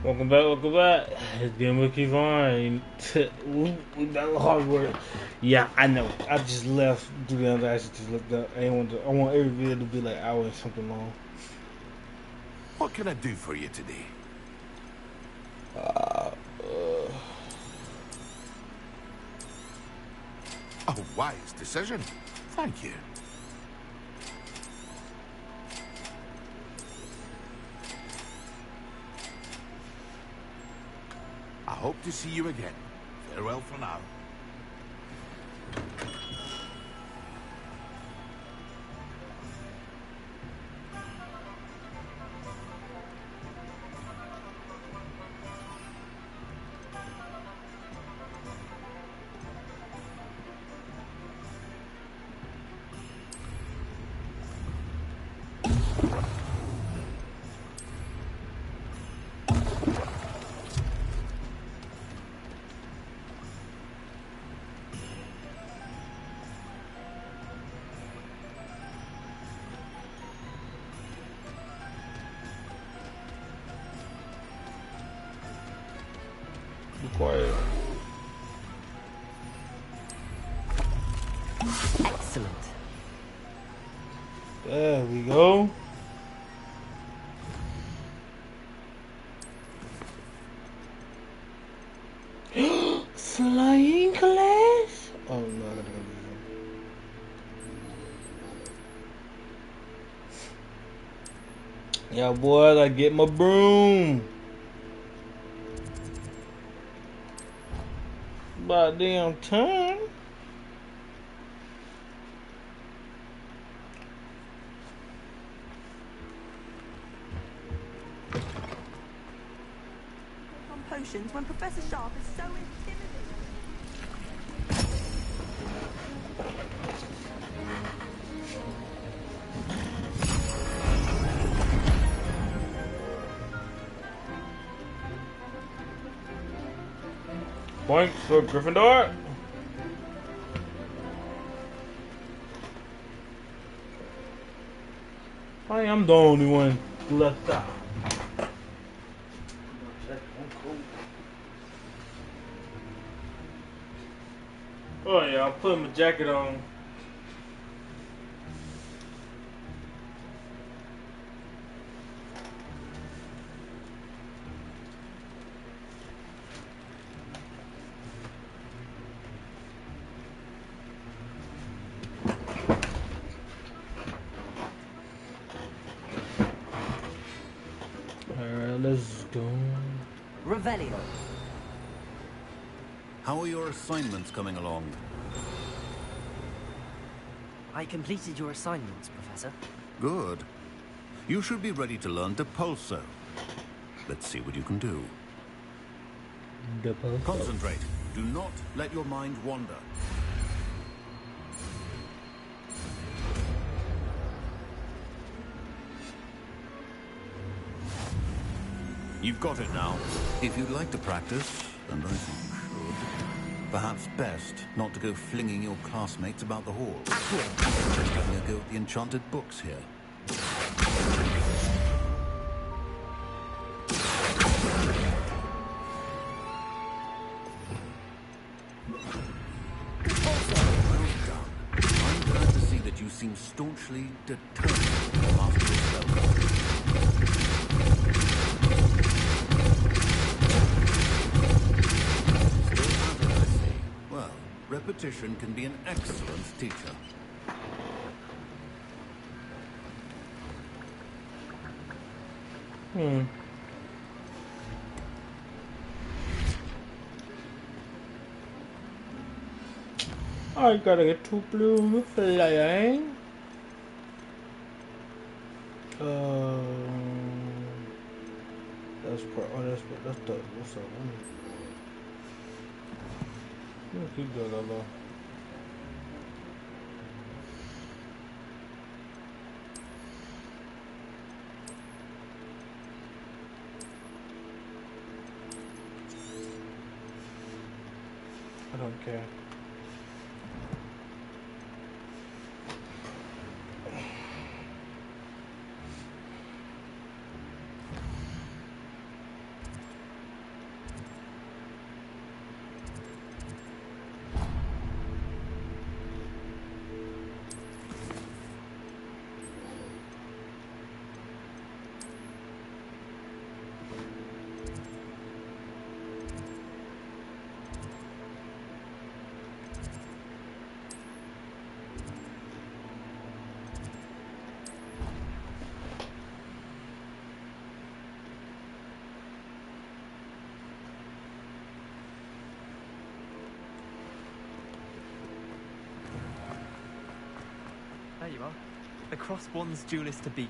Welcome back, welcome back. It's been Wiki Vine. We back with Hogwarts. Yeah, I know. I just left. Do the other. I just looked up. I want every video to be like hour and something long. What can I do for you today? A wise decision. Thank you. I hope to see you again. Farewell for now. Be quiet. Excellent. There we go. Flying class? Oh no, I gotta go. Yeah, boy, I gotta get my broom. About damn time. On potions when Professor Sharp is so intimidating. Point for Gryffindor. I am the only one left out. Oh yeah, I'll put my jacket on. Alright, let's go. Revelio. How are your assignments coming along? I completed your assignments, Professor. Good. You should be ready to learn Depulso. Let's see what you can do. Concentrate. Do not let your mind wander. You've got it now. If you'd like to practice, and I think you should, perhaps best not to go flinging your classmates about the hall. Just having a go at the enchanted books here. Well done. I'm glad to see that you seem staunchly determined to master your spell. Repetition can be an excellent teacher. I gotta get two blue flying. That's the what's that one? Keep going, though. I don't care. you are. The Crossbonds duelist to beat.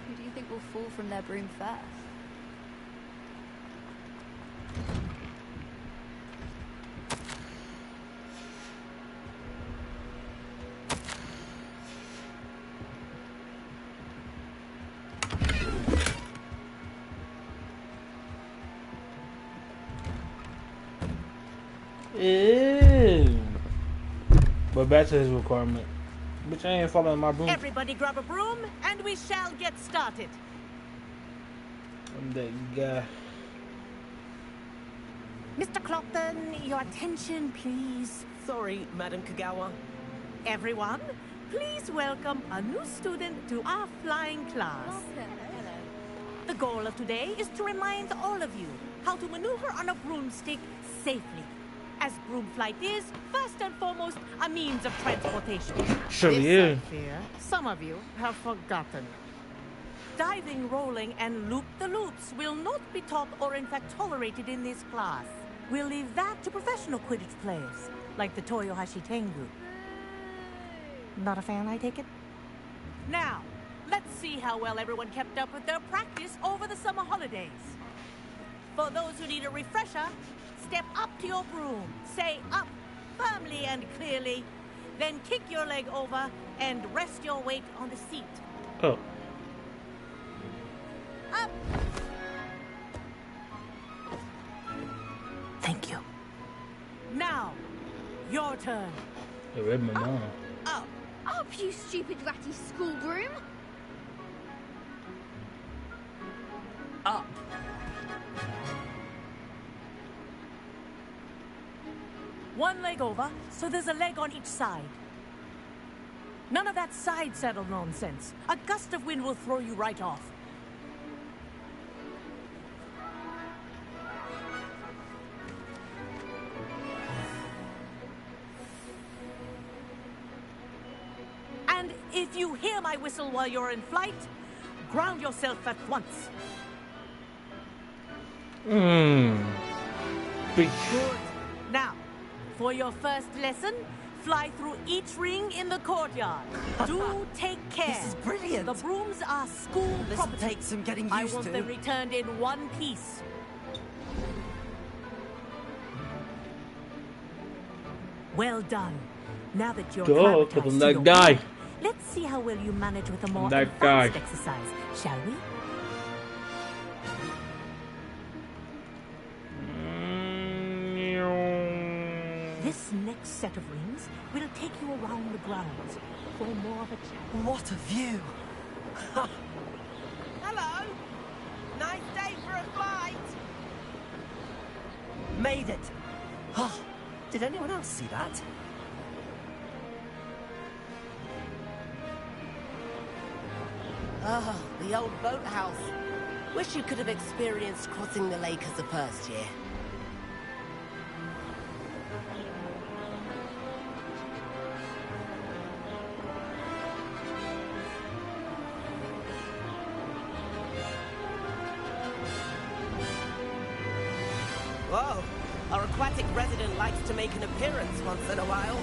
Who do you think will fall from their broom first? Ew. But back to his requirement. Bitch, I ain't following my broom. Everybody grab a broom, and we shall get started. I'm that guy. Mr. Clopton, your attention, please. Sorry, Madam Kagawa. Everyone, please welcome a new student to our flying class. The goal of today is to remind all of you how to maneuver on a broomstick safely. As broom flight is, first and foremost, a means of transportation. Surely This, is. I fear, some of you have forgotten. Diving, rolling, and loop-the-loops will not be taught or in fact tolerated in this class. We'll leave that to professional Quidditch players, like the Toyohashi Tengu. Not a fan, I take it? Now, let's see how well everyone kept up with their practice over the summer holidays. For those who need a refresher, step up to your broom, say up firmly and clearly, then kick your leg over and rest your weight on the seat. Oh. Up! Thank you. Now, your turn. I read my mom. Up! Up, you stupid ratty school broom! Up. One leg over, so there's a leg on each side. None of that side saddle nonsense. A gust of wind will throw you right off. And if you hear my whistle while you're in flight, ground yourself at once. Mmm. Big. Good. Now, for your first lesson, fly through each ring in the courtyard. Do take care. This is brilliant. The brooms are school This property. takes some getting I used want to. them returned in one piece. Well done. Now that you're Duh, acclimatized 'cause I'm to that your guy. room, let's see how well you manage with a more that advanced guy. exercise, shall we? This next set of rings will take you around the grounds for more of a challenge. What a view! Hello. Nice day for a flight. Made it! Oh, did anyone else see that? Oh, the old boathouse. Wish you could have experienced crossing the lake as a first year. Whoa, our aquatic resident likes to make an appearance once in a while.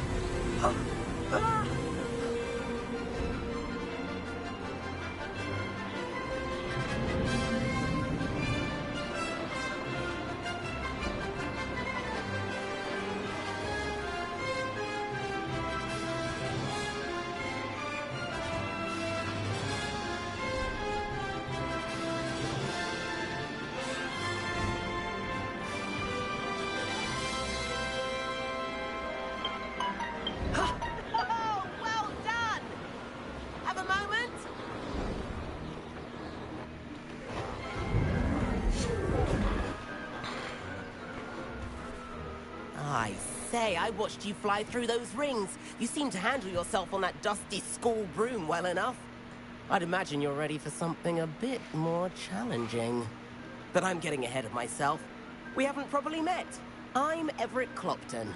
Oh, well done! Have a moment? I say, I watched you fly through those rings. You seem to handle yourself on that dusty school broom well enough. I'd imagine you're ready for something a bit more challenging. But I'm getting ahead of myself. We haven't properly met. I'm Everett Clopton.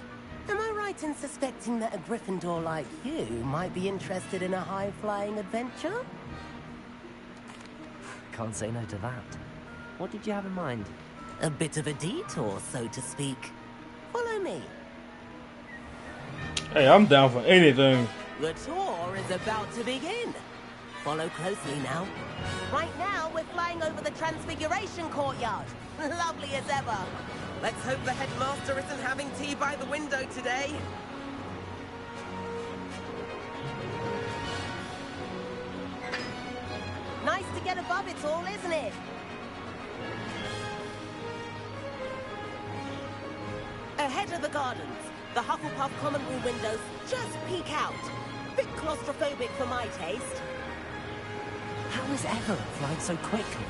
Am I right in suspecting that a Gryffindor like you might be interested in a high-flying adventure? Can't say no to that. What did you have in mind? A bit of a detour, so to speak. Follow me. Hey, I'm down for anything. The tour is about to begin. Follow closely now. Right now, we're flying over the Transfiguration Courtyard. Lovely as ever. Let's hope the headmaster isn't having tea by the window today. Nice to get above it all, isn't it? Ahead of the gardens, the Hufflepuff common room windows just peek out. Bit claustrophobic for my taste. How is Everett flying so quickly?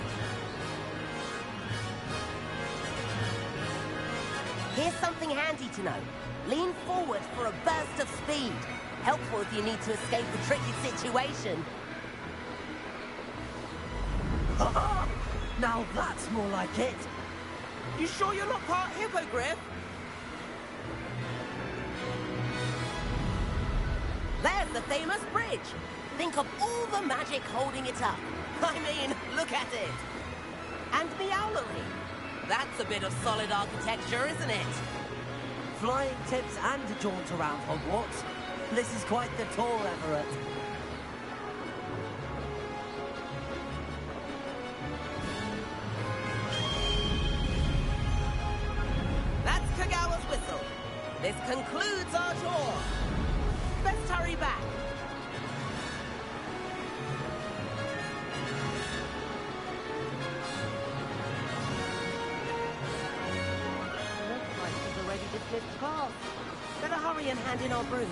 Here's something handy to know. Lean forward for a burst of speed. Helpful if you need to escape a tricky situation. Now that's more like it. You sure you're not part hippogriff? There's the famous bridge. Think of all the magic holding it up. I mean, look at it. And the owlery. That's a bit of solid architecture, isn't it? Flying tips and a jaunt around Hogwarts. This is quite the tour, Everett. That's Kagawa's whistle. This concludes our tour. Let's hurry back. Looks like we've already dismissed class. Better hurry and hand in our brooms.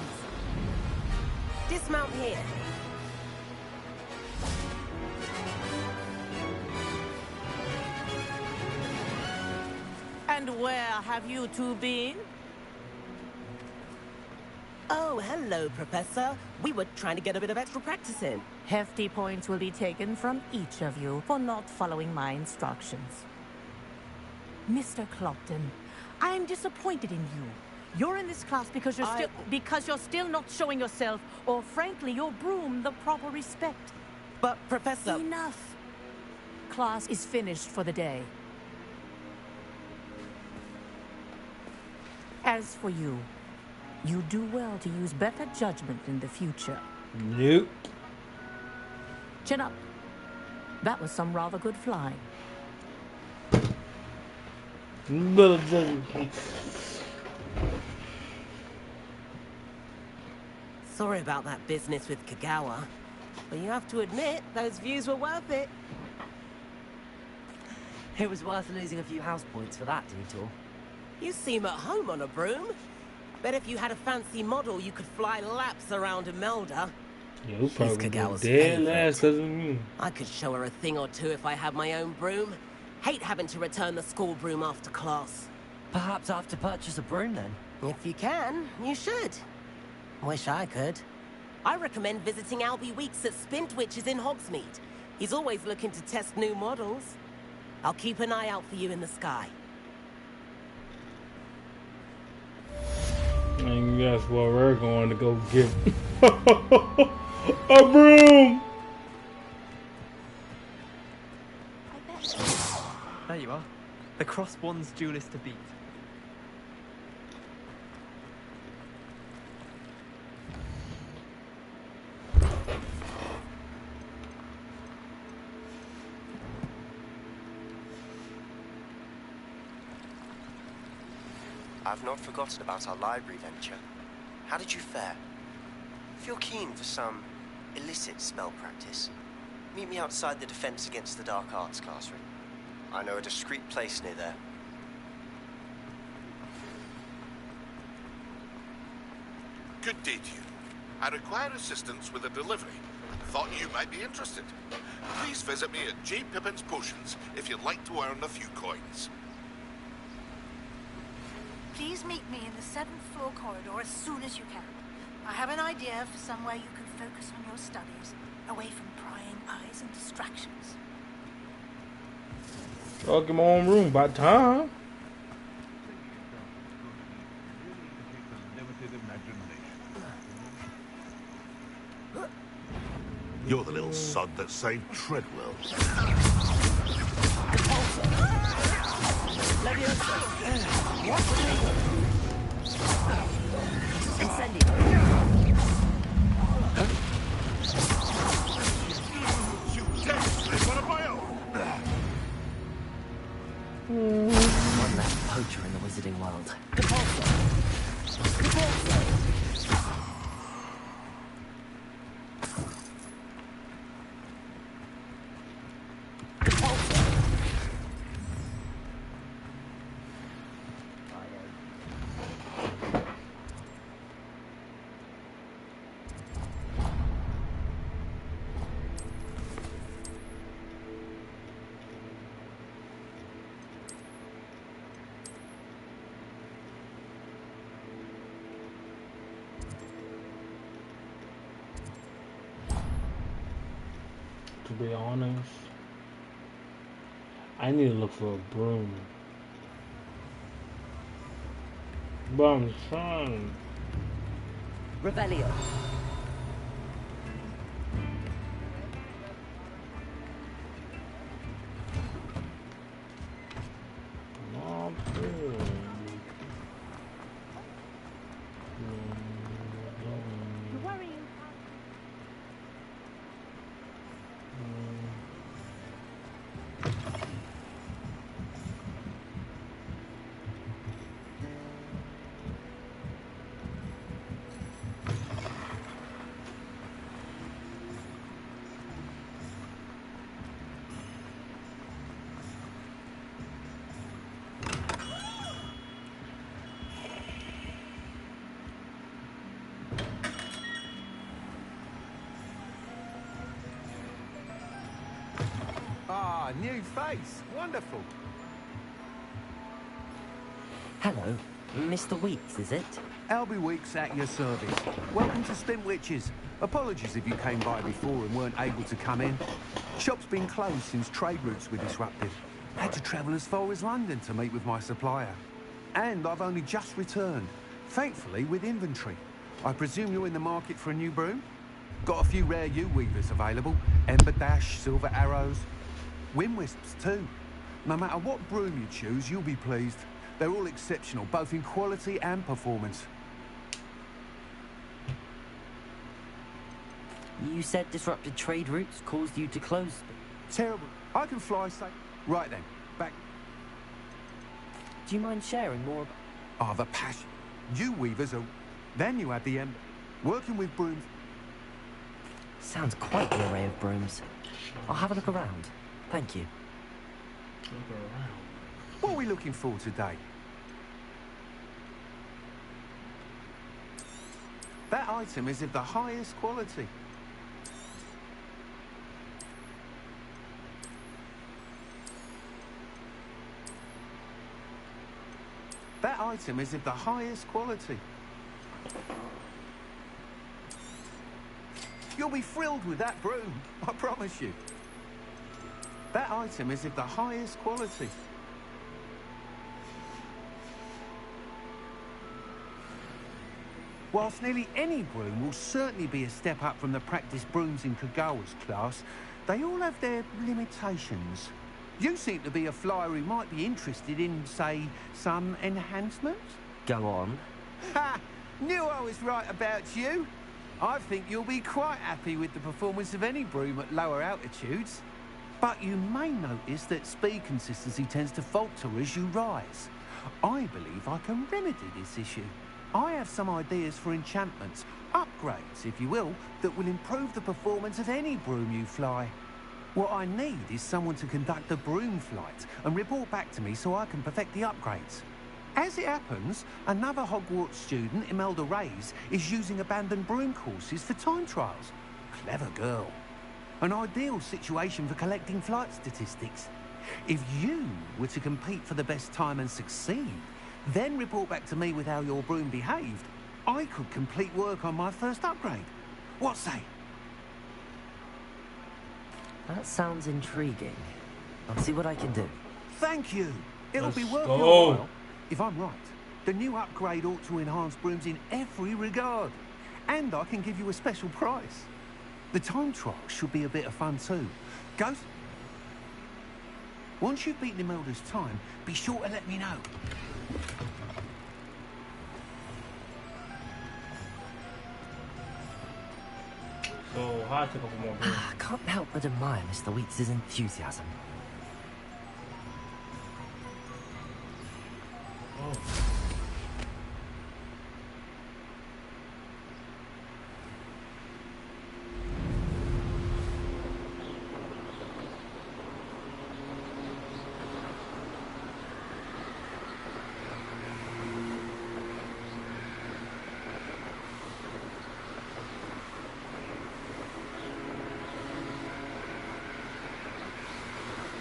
Dismount here. And where have you two been? Oh, hello, Professor. We were trying to get a bit of extra practice in. Hefty points will be taken from each of you for not following my instructions. Mr. Clopton, I'm disappointed in you. You're in this class because you're still not showing yourself, or frankly, your broom the proper respect. But, Professor... Enough. Class is finished for the day. As for you, you do well to use better judgment in the future. Nope. Chin up. That was some rather good flying. Sorry about that business with Kagawa, but you have to admit, those views were worth it. It was worth losing a few house points for that detour. You seem at home on a broom. Bet if you had a fancy model, you could fly laps around Imelda. Yeah, we probably Kagawa's dead favorite. last because of me. I could show her a thing or two if I had my own broom. Hate having to return the school broom after class. Perhaps I have to purchase a broom then? If you can, you should. Wish I could. I recommend visiting Albie Weeks at Spintwitches in Hogsmeade. He's always looking to test new models. I'll keep an eye out for you in the sky. And that's where we're going to go get a broom. There you are. The crosswands duelist to beat. I've not forgotten about our library venture. How did you fare? If you're keen for some illicit spell practice, meet me outside the Defense Against the Dark Arts classroom. I know a discreet place near there. Good day to you. I require assistance with a delivery. Thought you might be interested. Please visit me at J. Pippin's Potions if you'd like to earn a few coins. Please meet me in the 7th floor corridor as soon as you can. I have an idea for somewhere you can focus on your studies, away from prying eyes and distractions. Oh, get my own room by time. You're the little sod that saved Treadwell. One less poacher in the wizarding world. To be honest, I need to look for a broom. But I'm trying. Revelio. Not good. You're worrying. Ah, new face. Wonderful. Hello, Mr. Weeks, is it? Albie Weeks at your service. Welcome to Stint Witches. Apologies if you came by before and weren't able to come in. Shop's been closed since trade routes were disrupted. Had to travel as far as London to meet with my supplier. And I've only just returned, thankfully with inventory. I presume you're in the market for a new broom? Got a few rare yew-weavers available. Ember Dash, Silver Arrows. Wind Wisps too. No matter what broom you choose, you'll be pleased. They're all exceptional, both in quality and performance. You said disrupted trade routes caused you to close. Terrible. I can fly safe. Right then, back. Do you mind sharing more? Ah, the passion. You weavers are... Then you had the Ember. Working with brooms... Sounds quite the array of brooms. I'll have a look around. Thank you. Look around. What are we looking for today? That item is of the highest quality. That item is of the highest quality. You'll be thrilled with that broom, I promise you. That item is of the highest quality. Whilst nearly any broom will certainly be a step up from the practice brooms in Kagawa's class, they all have their limitations. You seem to be a flyer who might be interested in, say, some enhancements? Go on. Ha! Knew I was right about you. I think you'll be quite happy with the performance of any broom at lower altitudes. But you may notice that speed consistency tends to falter as you rise. I believe I can remedy this issue. I have some ideas for enchantments, upgrades, if you will, that will improve the performance of any broom you fly. What I need is someone to conduct a broom flight and report back to me so I can perfect the upgrades. As it happens, another Hogwarts student, Imelda Reyes, is using abandoned broom courses for time trials. Clever girl. An ideal situation for collecting flight statistics. If you were to compete for the best time and succeed, then report back to me with how your broom behaved, I could complete work on my first upgrade. What say? That sounds intriguing. I'll see what I can do. Thank you. It'll be worth go. your while. If I'm right, the new upgrade ought to enhance brooms in every regard. And I can give you a special price. The time trial should be a bit of fun too. Ghost? Once you've beaten Imelda's time, be sure to let me know. So, how I took up more room. I can't help but admire Mr. Weeks' enthusiasm. Oh.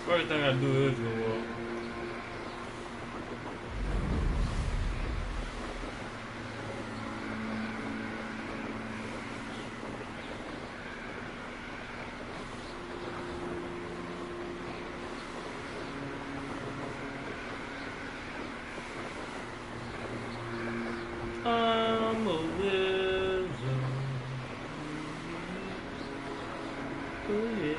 First thing I do is go up. I'm a wizard. Oh yeah.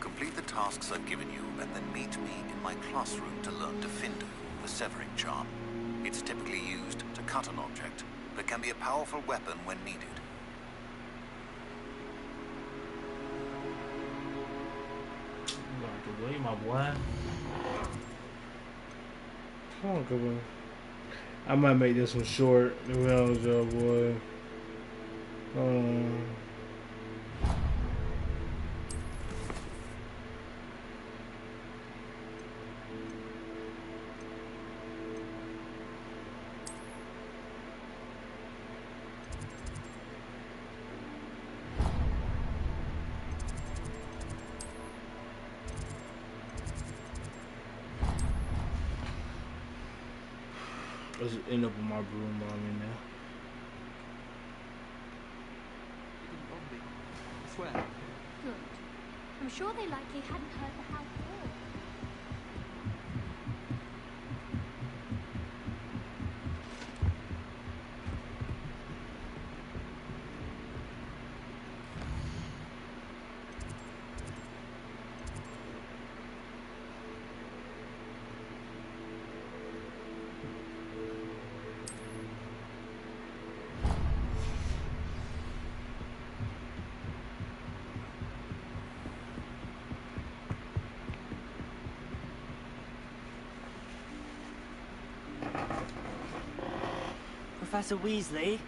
Complete the tasks I've given you, and then meet me in my classroom to learn Defender, the severing charm. It's typically used to cut an object, but can be a powerful weapon when needed. Out the way, my boy. Come on, come on. I might make this one short. Well, boy. Let's end up with my broom while I'm in there. I swear. Good. I'm sure they likely hadn't heard the house before. Professor Weasley?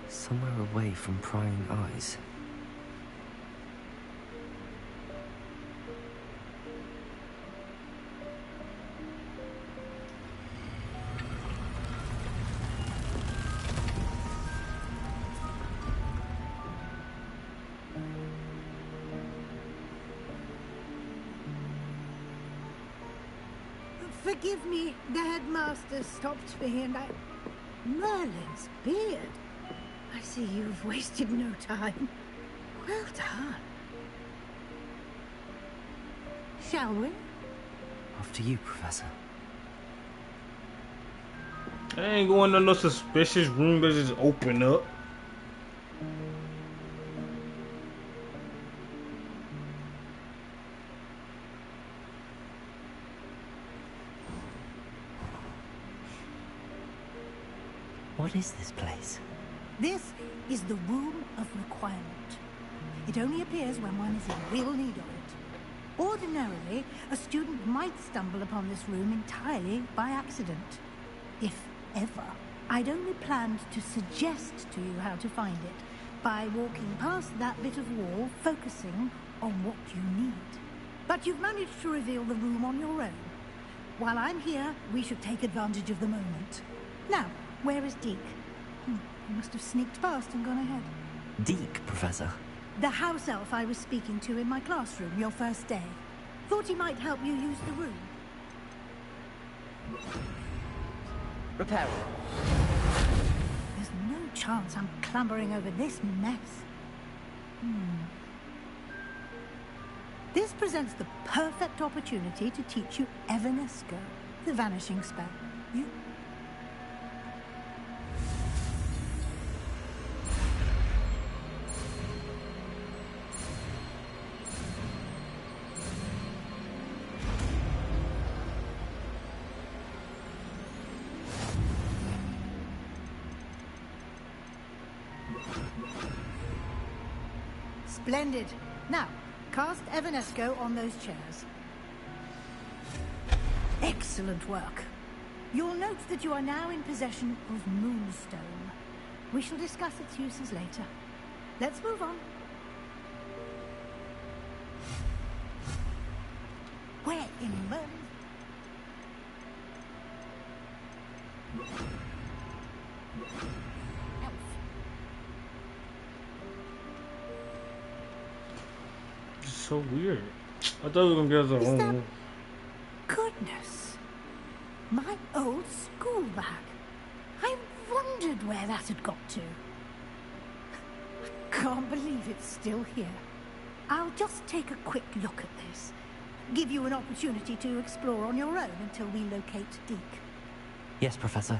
Somewhere away from prying eyes. Forgive me, the headmaster stopped me and I... Merlin's beard. I see you've wasted no time. Well done. Shall we? Off to you, Professor. I ain't going to no suspicious room that just open up. What is this place? This is the Room of Requirement. It only appears when one is in real need of it. Ordinarily, a student might stumble upon this room entirely by accident. If ever. I'd only planned to suggest to you how to find it by walking past that bit of wall, focusing on what you need. But you've managed to reveal the room on your own. While I'm here, we should take advantage of the moment. Now, where is Deke? He must have sneaked past and gone ahead. Deke, Professor? The house elf I was speaking to in my classroom your first day. Thought he might help you use the room. Repairing. There's no chance I'm clambering over this mess. This presents the perfect opportunity to teach you Evanesco, the vanishing spell. You... Splendid. Now, cast Evanesco on those chairs. Excellent work. You'll note that you are now in possession of Moonstone. We shall discuss its uses later. Let's move on. Where in Merlin's... So weird. I thought we were gonna get us a home. Goodness. My old school bag. I wondered where that had got to. I can't believe it's still here. I'll just take a quick look at this. Give you an opportunity to explore on your own until we locate Deke. Yes, Professor.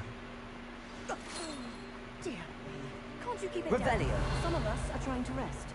Dear me. Can't you keep it Revelio. down? Some of us are trying to rest.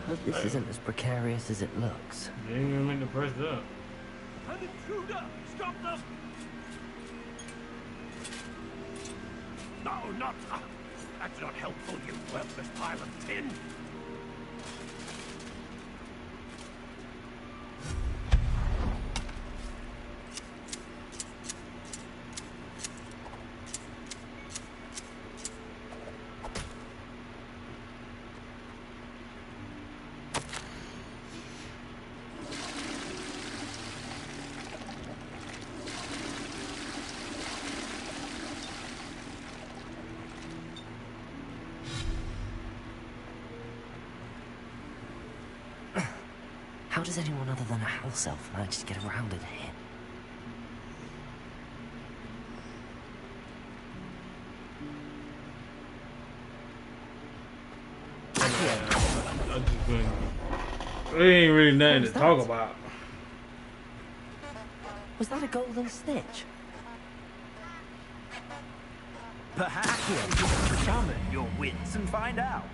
Hope this isn't as precarious as it looks. They ain't gonna make the first up. An intruder! Stop them! No, not... that's not helpful, you worthless pile of tin! How does anyone other than a house elf manage to get around in here? I just couldn't. There ain't really nothing to talk about. Was that a golden snitch? Perhaps you should summon your wits and find out.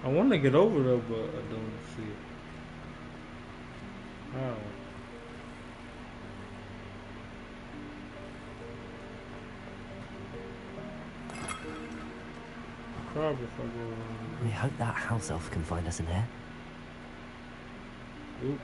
I want to get over there, but I don't see it. How? Probably if I go around. We hope that house elf can find us in here. Oop.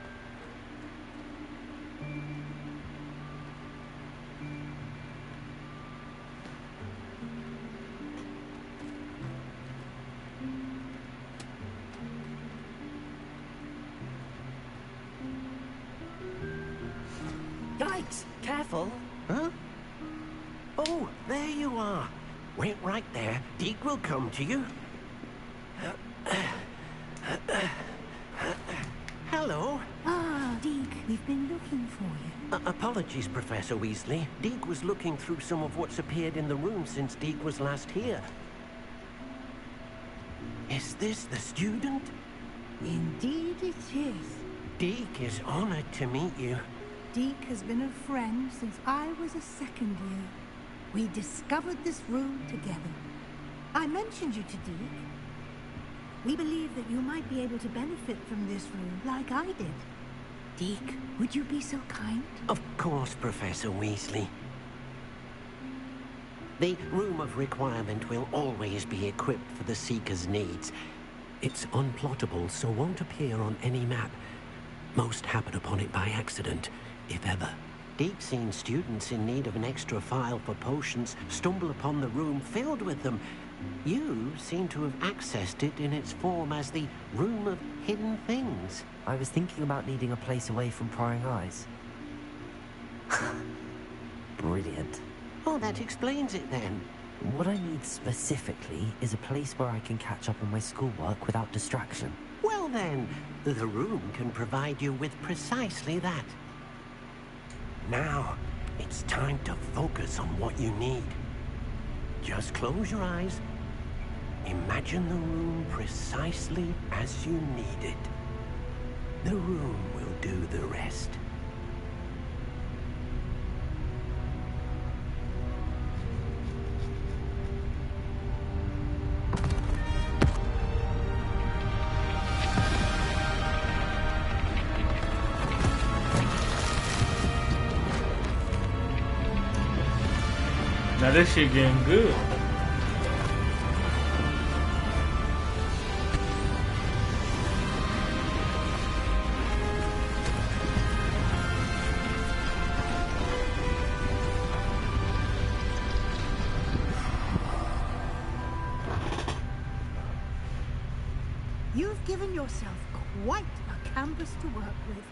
Yikes! Careful! Huh? Oh, there you are. Wait right there. Deke will come to you. Hello. Ah, Deke, we've been looking for you. Apologies, Professor Weasley. Deke was looking through some of what's appeared in the room since Deke was last here. Is this the student? Indeed it is. Deke is honored to meet you. Deke has been a friend since I was a second year. We discovered this room together. I mentioned you to Deke. We believe that you might be able to benefit from this room like I did. Deke, would you be so kind? Of course, Professor Weasley. The Room of Requirement will always be equipped for the Seeker's needs. It's unplottable, so won't appear on any map. Most happen upon it by accident, if ever. Deke's seen students in need of an extra file for potions stumble upon the room filled with them. You seem to have accessed it in its form as the Room of Hidden Things. I was thinking about needing a place away from prying eyes. Brilliant. Oh, that explains it then. What I need specifically is a place where I can catch up on my schoolwork without distraction. Well then, the room can provide you with precisely that. Now, it's time to focus on what you need. Just close your eyes. Imagine the room precisely as you need it. The room will do the rest. Now this shit getting good. You've given yourself quite a canvas to work with.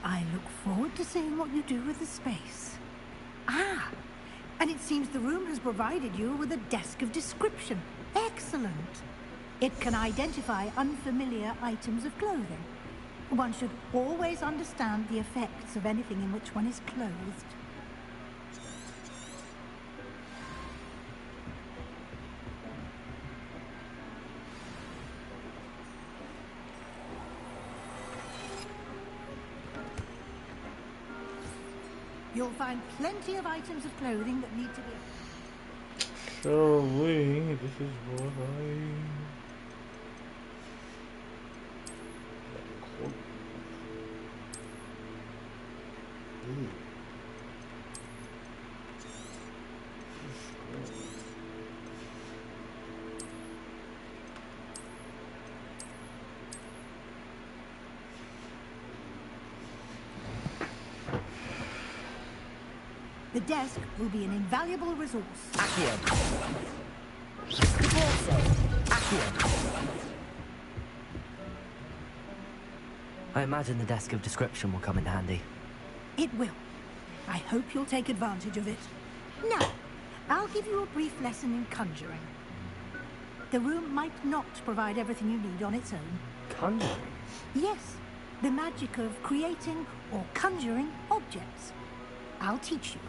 I look forward to seeing what you do with the space. Ah, and it seems the room has provided you with a desk of description. Excellent. It can identify unfamiliar items of clothing. One should always understand the effects of anything in which one is clothed. You'll find plenty of items of clothing that need to be... Surely, this is what I... The desk will be an invaluable resource. Accio. I imagine the desk of description will come in handy. It will. I hope you'll take advantage of it. Now, I'll give you a brief lesson in conjuring. The room might not provide everything you need on its own. Conjuring? Yes, the magic of creating or conjuring objects. I'll teach you.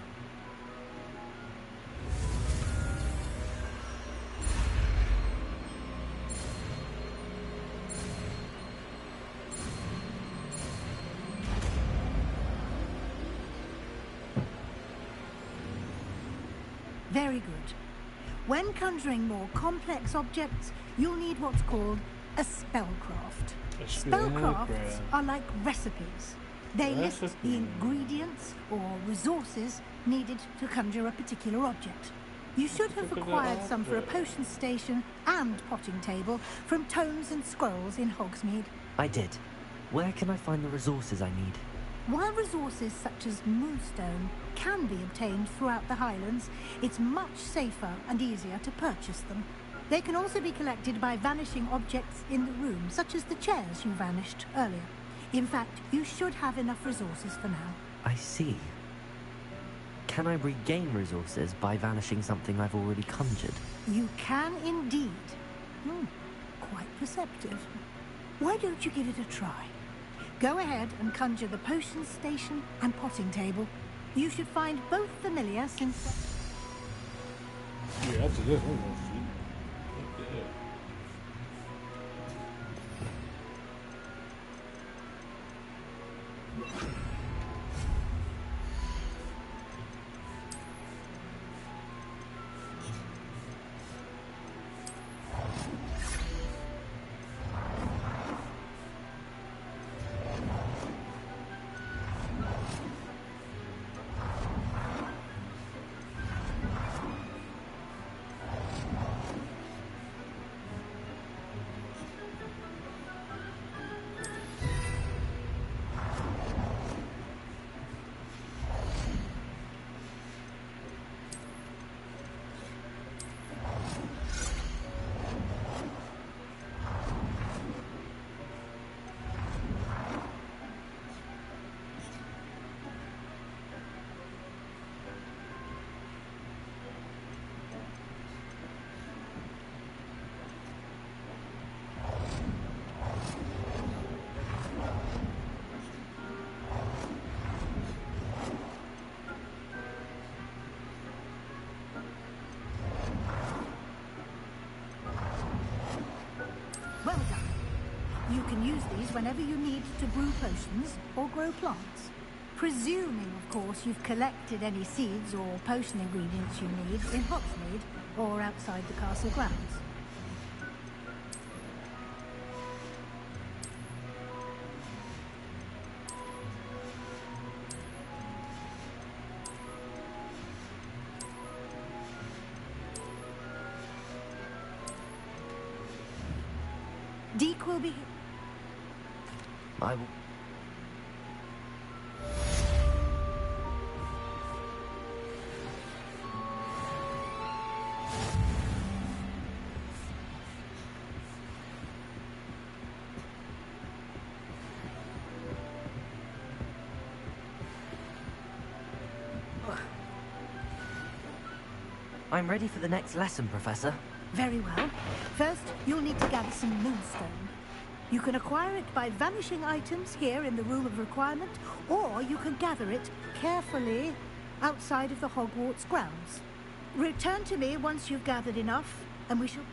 Very good. When conjuring more complex objects, you'll need what's called a spellcraft. Spellcrafts are like recipes. They list the ingredients or resources needed to conjure a particular object. You should have acquired some for a potion station and potting table from tomes and scrolls in Hogsmeade. I did. Where can I find the resources I need? While resources such as moonstone can be obtained throughout the Highlands, it's much safer and easier to purchase them. They can also be collected by vanishing objects in the room, such as the chairs you vanished earlier. In fact, you should have enough resources for now. I see. Can I regain resources by vanishing something I've already conjured? You can indeed. Quite perceptive. Why don't you give it a try? Go ahead and conjure the potion station and potting table. You should find both familiar since... Yeah, after this one, we'll see. Well done. You can use these whenever you need to brew potions or grow plants. Presuming, of course, you've collected any seeds or potion ingredients you need in Hogsmeade or outside the castle grounds. Deke will be... I will... I'm ready for the next lesson, Professor. Very well. First, you'll need to gather some moonstone. You can acquire it by vanishing items here in the Room of Requirement, or you can gather it carefully outside of the Hogwarts grounds. Return to me once you've gathered enough, and we shall...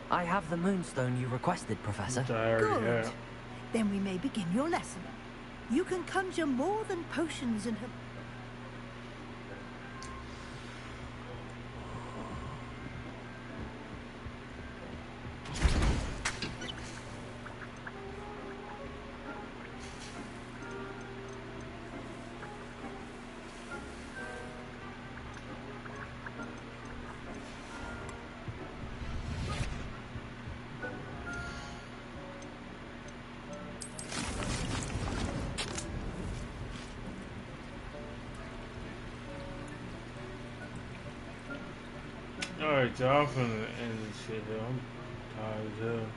I have the moonstone you requested, Professor. Good. Then we may begin your lesson. You can conjure more than potions and... Alright, y'all, I'm finna end this shit, though. I'm tired as hell.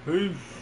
Peace.